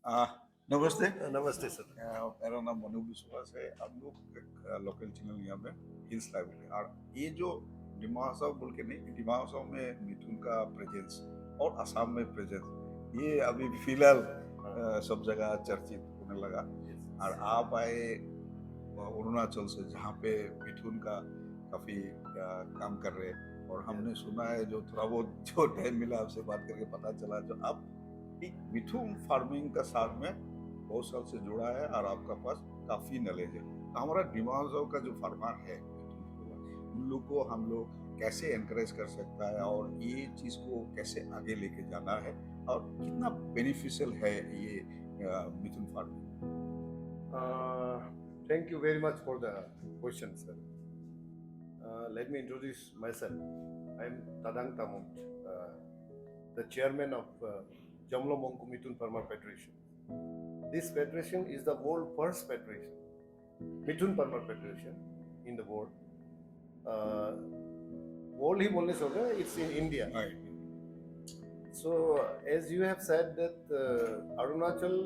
आ, नमस्ते। नमस्ते सर। मेरा नाम मनु विश्वास है। हम लोग एक लोकल चैनल यहाँ पे हिल्स लाइव और ये जो डिमा हासाव बोल के नहीं, डिमा हासाव में मिथुन का प्रेजेंस और असम में प्रेजेंस ये अभी फिलहाल सब जगह चर्चित होने लगा। और आप आए अरुणाचल से जहाँ पे मिथुन का काफी काम कर रहे हैं और हमने सुना है जो थोड़ा बहुत जो टाइम मिला आपसे बात करके पता चला जो आप एक मिथुन फार्मिंग का साथ में बहुत साल से जुड़ा है और आपका पास काफी नॉलेज है। तो हमारा डिमांड का जो फार्मर है उन लोग को हम लोग कैसे एनकरेज कर सकता है और ये चीज को कैसे आगे लेके जाना है और कितना बेनिफिशियल है ये मिथुन farming. Thank you very much for the question, sir. Let me introduce myself. I'm Tadang Tamut, the chairman of Jamlo Mongku Mithun Farmer Federation. This federation is the world first federation, Mithun Farmer Federation in the world. World ही बोलने से होगा, it's in India. Right. So, as you have said that Arunachal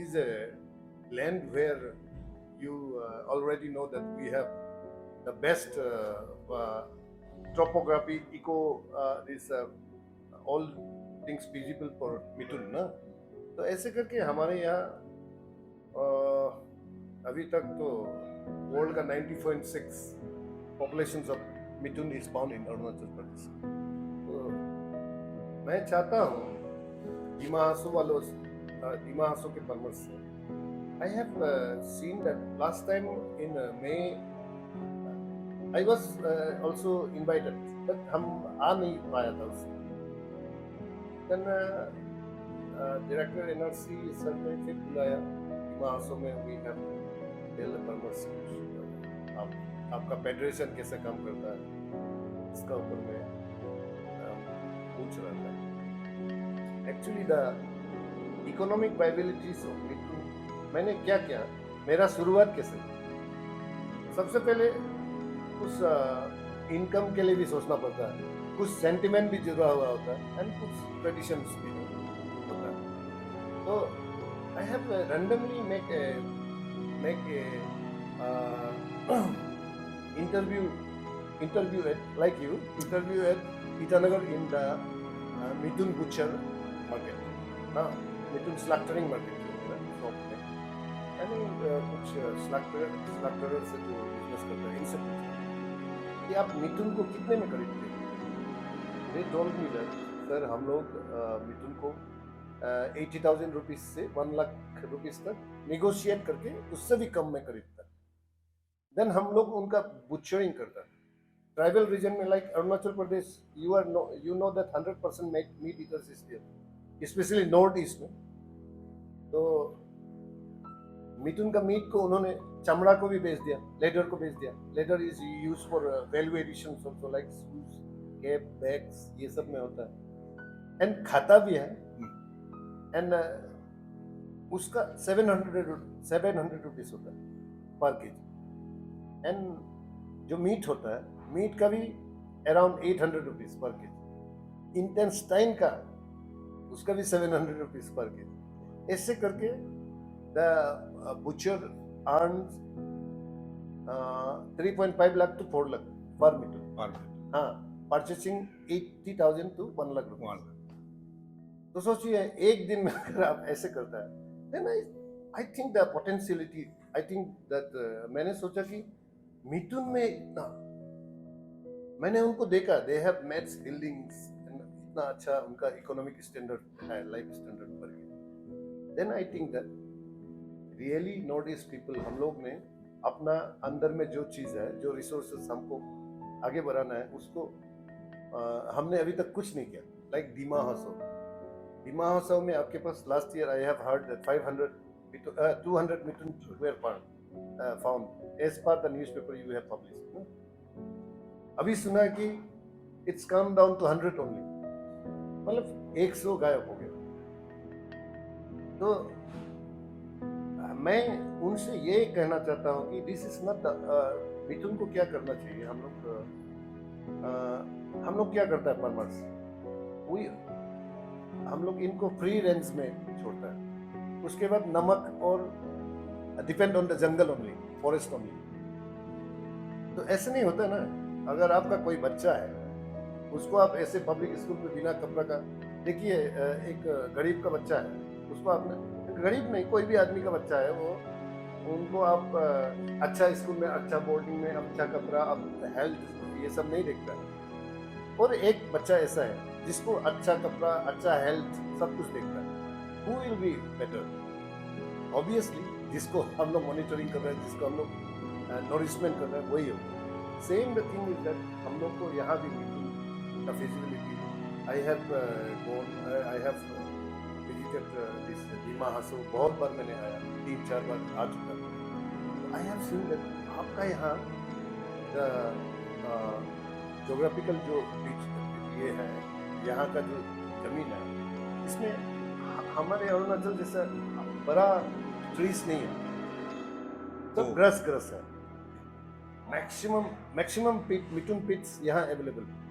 is a land where you already know that we have the best topography, this all things feasible for Mithun ना। तो ऐसे करके हमारे यहाँ अभी तक तो वर्ल्ड का 90.6 populations of Mithun is found in Arunachal Pradesh। तो मैं चाहता हूँ डिमा हासाव के farmers से I have seen that last time in May I was also invited, but हम आ नहीं पाया था उसमें। Then director NRC सर ने फिर बुलाया डिमा हासाव में we have to tell the farmers आपका फेडरेशन कैसे काम करता है इसका ऊपर मैं पूछ रहा था। Actually the economic viabilities of Mithun मैंने क्या किया, मेरा शुरुआत कैसे, सबसे पहले कुछ इनकम के लिए भी सोचना पड़ता है, कुछ सेंटिमेंट भी जुड़ा हुआ होता है एंड कुछ ट्रेडिशंस भी होता है। तो I have randomly make a interview at like you interview at Itanagar in the Mithun butcher market, Mithun slaughtering market shop में। यानी कुछ स्लैक्टर से जो बिजनेस करते हैं इनसे पूछा कि आप मिथुन को कितने में खरीदते हैं। They told me that sir हम लोग मिथुन को 80,000 रुपीज से 1 लाख रुपीज तक निगोशिएट करके उससे भी कम में खरीदता है। देन हम लोग उनका बुचरिंग करता है। ट्राइबल रीजन में like Arunachal Pradesh you know that 100% meat eaters is there, especially north east में। तो मिथुन का मीट को उन्होंने चमड़ा को भी बेच दिया, लेदर को बेच दिया। Leather is use for value addition also like shoes, cap, bags, ये सब में होता है एंड खाता भी है। एंड उसका 700 रुपीज होता है पर केजी। एंड जो मीट होता है, मीट का भी around 800 rupees per KG. Intestine का उसका भी 700 रुपीज पर केजी। ऐसे करके the butcher earns 3.5 lakh to 4 lakh per meter. हाँ, purchasing 80,000 to 1 lakh rupees. तो सोचिए एक दिन में अगर आप ऐसे करता है, then I think the potentiality, I think that मैंने सोचा कि मिथुन में इतना, मैंने उनको देखा, they have mats, buildings, इतना अच्छा उनका इकोनॉमिक स्टैंडर्ड है, लाइफ स्टैंडर्ड पर। Then I think that really north east people, हम लोग ने अपना अंदर में जो चीज़ है, जो रिसोर्सेस हमको आगे बढ़ाना है, उसको हमने अभी तक कुछ नहीं किया। लाइक डिमा हासाव में आपके पास last year I have heard that 200 mithun were found as per the newspaper you have published. अभी सुना कि it's come down to 100 only, मतलब 100 गायब हो गया। तो मैं उनसे ये कहना चाहता हूँ कि दिस इज नॉट मिथुन को क्या करना चाहिए। हम लोग क्या करता है फार्मर्स, हम लोग इनको फ्री रेंज में छोड़ता है। उसके बाद नमक और depend on the jungle only, forest only. तो ऐसे नहीं होता ना, अगर आपका कोई बच्चा है उसको आप ऐसे पब्लिक स्कूल में बिना कपड़ा का, देखिए एक गरीब का बच्चा है, उसको आपने, गरीब नहीं कोई भी आदमी का बच्चा है वो, उनको आप अच्छा स्कूल में, अच्छा बोर्डिंग में, अच्छा कपड़ा, अब हेल्थ ये सब नहीं देखता है। और एक बच्चा ऐसा है जिसको अच्छा कपड़ा, अच्छा हेल्थ सब कुछ देखता है, who will be better? Obviously जिसको हम लोग मॉनिटरिंग कर रहे हैं, जिसको हम लोग नोरिशमेंट कर रहे हैं, वही होगा। Same the thing is that हम लोग को यहाँ भी the feasibility, I have gone, I have visited this Dima Hasao, बहुत बार मैंने आया, 3-4 बार आ चुका। आई हैव सीन दैट आपका यहाँ जोग्राफिकल जो बीच ये है, यहाँ का जो जमीन है, इसमें हमारे अरुणाचल जैसा बड़ा ट्रीज नहीं है, सब ग्रस ग्रस है। मैक्सिमम मैक्सिमम मिथुन पिट्स यहाँ अवेलेबल है।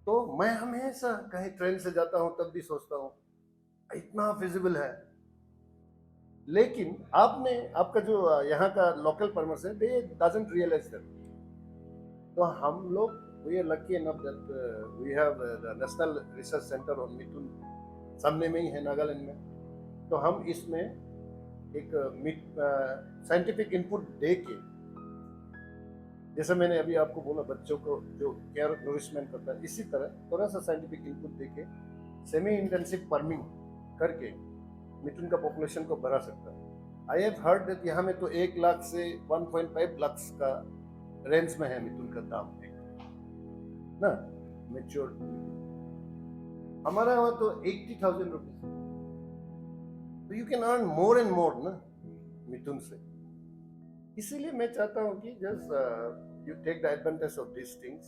तो मैं हमेशा कहीं ट्रेन से जाता हूँ तब भी सोचता हूँ इतना फिजिबल है, लेकिन आपने आपका जो यहाँ का लोकल फार्मर्स है, दे डजंट रियलाइज दैट। तो हम लोग, we are lucky enough that we have the national research centre on mithun, सामने में ही है नागालैंड में। तो हम इसमें एक साइंटिफिक इनपुट दे के, जैसे मैंने अभी आपको बोला बच्चों को जो केयर नरिशमेंट करता है, इसी तरह थोड़ा सा साइंटिफिक इनपुट दे के सेमी इंटेंसिव फार्मिंग करके मिथुन का पॉपुलेशन को बढ़ा सकता है। आई हैव हर्ड दैट यहाँ में तो 1 लाख से 1.5 लाख का रेंज में है मिथुन का दाम ना, मेच्योर। हमारा वहाँ तो 80,000 रुपीज। तो you can earn more and more ना मिथुन से। इसीलिए मैं चाहता हूँ कि just you take the advantage of this things.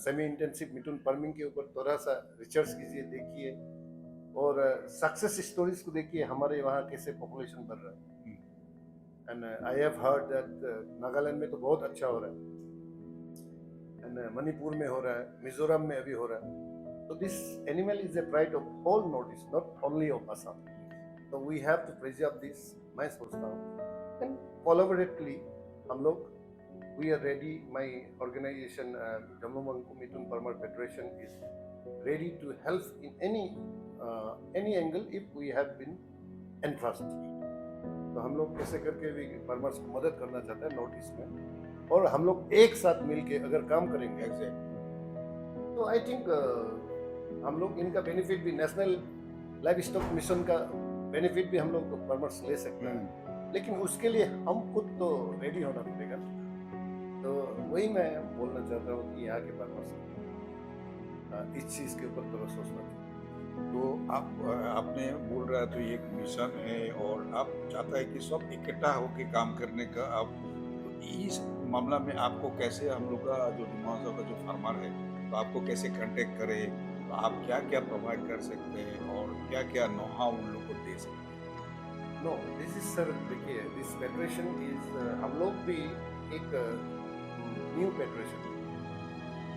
Semi intensive mithun farming के ऊपर थोड़ा सा रिसर्च कीजिए, देखिए, और सक्सेस स्टोरीज को देखिए, हमारे वहाँ कैसे पॉपुलेशन बढ़ रहा है। And I have heard that Nagaland में तो बहुत अच्छा हो रहा है, एंड मणिपुर में हो रहा है, मिजोरम में अभी हो रहा है। तो this animal is a pride of whole north east, not only of Assam. तो we have to preserve this, मैं सोचता हूँ। एंड कोलैबोरेटिवली हम लोग, we are ready, my organization Jammu Mangku Mithun Farmer Federation is ready to help in any angle if we have been entrusted. तो हम लोग कैसे करके भी फार्मर्स को मदद करना चाहते हैं नॉर्थ ईस्ट में, और हम लोग एक साथ मिलके अगर काम करेंगे तो आई थिंक हम लोग इनका बेनिफिट भी, नेशनल लाइव स्टॉक मिशन का बेनिफिट भी हम लोग फार्मर्स ले सकते हैं। लेकिन उसके लिए हम खुद तो रेडी होना पड़ेगा। तो वही मैं बोलना चाहता हूँ कि यहाँ के फार्मर्स इस चीज़ के ऊपर थोड़ा सोचना चाहिए। तो आपने बोल रहा है तो ये एक मिशन है और आप चाहता है कि सब इकट्ठा होकर काम करने का। आप तो इस मामला में आपको कैसे, हम लोग का जो डिमांड का जो फार्मर है, तो आपको कैसे कांटेक्ट करे, तो आप क्या क्या प्रोवाइड कर सकते हैं और क्या क्या नो हाउ उन लोग को दे सकते हैं? नो, दिस इज सर, देखिए, दिस फेडरेशन इज, हम लोग भी एक न्यू फेडरेशन,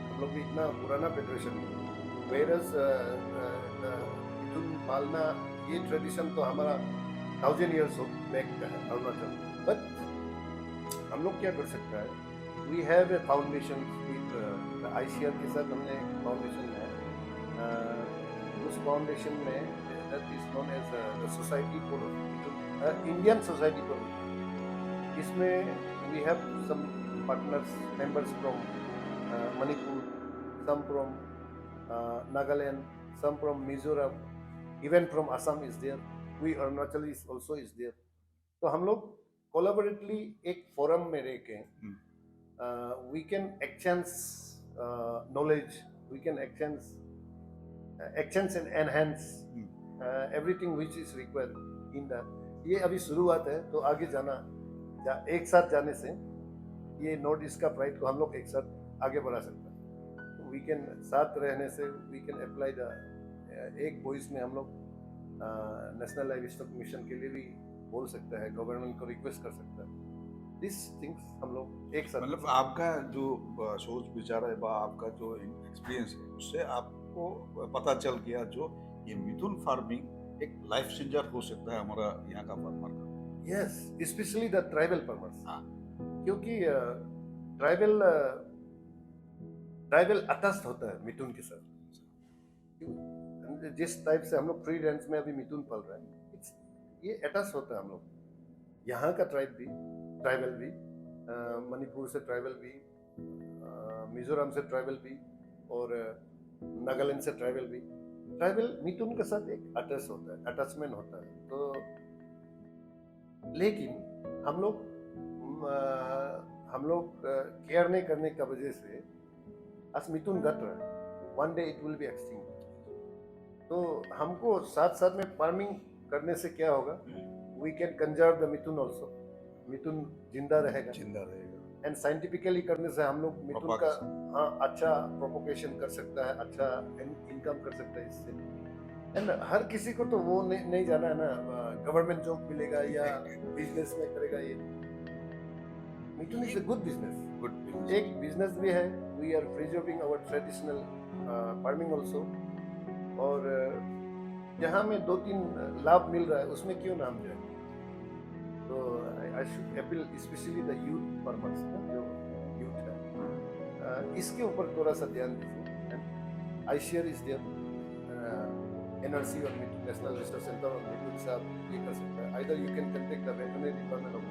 हम लोग भी इतना पुराना फेडरेशन नहीं। वेरस मिथुन पालना ये ट्रेडिशन तो हमारा 1000 years बैक का है अरुणाचल। बट हम लोग क्या कर सकता है, we have a foundation with ICR के साथ हमने एक फाउंडेशन है। उस फाउंडेशन में that is known as the society for Indian society for, इसमें we have some partners, members from Manipur, some from Nagaland, some from Mizoram, even from Assam is there. We Arunachal is also is there. तो हम लोग collaboratively एक forum में रह के we can exchange knowledge, we can exchange and enhance everything which is required in the, ये अभी शुरुआत है, तो आगे जाना, एक साथ जाने से ये नॉर्थ ईस्ट का प्राइड को हम लोग एक साथ आगे बढ़ा सकते हैं। वी कैन साथ रहने से वी कैन अप्लाई द एक वॉइस में हम लोग नेशनल लाइव स्टॉक मिशन के लिए भी बोल सकते हैं, गवर्नमेंट को रिक्वेस्ट कर सकते हैं। दिस थिंग्स हम लोग एक साथ, मतलब आपका जो सोच विचार है, आपका जो एक्सपीरियंस है, उससे आप को पता चल गया जो ये मिथुन फार्मिंग एक लाइफ चेंजर हो सकता है हमारा यहाँ का फार्मर का। Yes, specially the tribal farmers. हाँ। क्योंकि ट्राइबल ट्राइबल अटैच्ड होता है मिथुन के साथ। जिस टाइप से हम लोग फ्री रेंज में अभी मिथुन पल रहे हैं, ये अटैच होता है हम लोग। यहाँ का ट्राइबल भी, मणिपुर से ट्राइबल भी, मिजोरम से ट्राइबल भी, और नागालैंड से ट्राइबल भी। ट्राइबल मिथुन के साथ एक अटैचमेंट होता है। तो लेकिन हम लोग केयर नहीं करने की वजह से आज मिथुन घट रहा है। One day it will be extinct. तो हमको साथ साथ में फार्मिंग करने से क्या होगा, we can conserve the mithun also. Mithun जिंदा रहेगा एंड साइंटिफिकली करने से हम लोग मिथुन का अच्छा प्रोपोगेशन कर सकता है, अच्छा इनकम कर सकता है इससे। एंड हर किसी को तो वो नहीं जाना है ना, गवर्नमेंट जॉब मिलेगा या बिजनेस में करेगा। ये mithun is a good business. एक बिजनेस भी है। We are preserving our traditional farming also. और जहाँ में 2-3 लाभ मिल रहा है उसमें क्यों नाम जाए। तो I should appeal specially the youth farmers, जो यूथ है, इसके ऊपर थोड़ा सा ध्यान दीजिए। आईसीआर इज देयर, एनआरसी और मिथुन नेशनल रिसर्च सेंटर और मिथुन से आप ये कर सकते हैं। Either you can contact the veterinary department of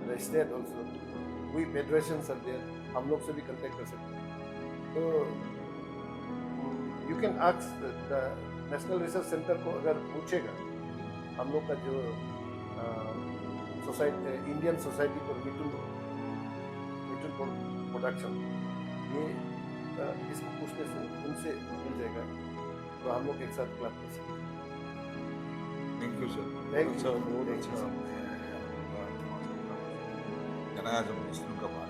the state also. We federations are there, हम लोग से भी कॉन्टेक्ट कर सकते हैं। तो you can ask the national research centre को, अगर पूछेगा हम लोग का जो society, Indian society for mithun production, ये इसको पूछने से उनसे मिल जाएगा। तो हम लोग एक साथ क्लब कर सकते हैं। Thank you sir. Thank you. बहुत अच्छा जनाया जब मिथुन का बात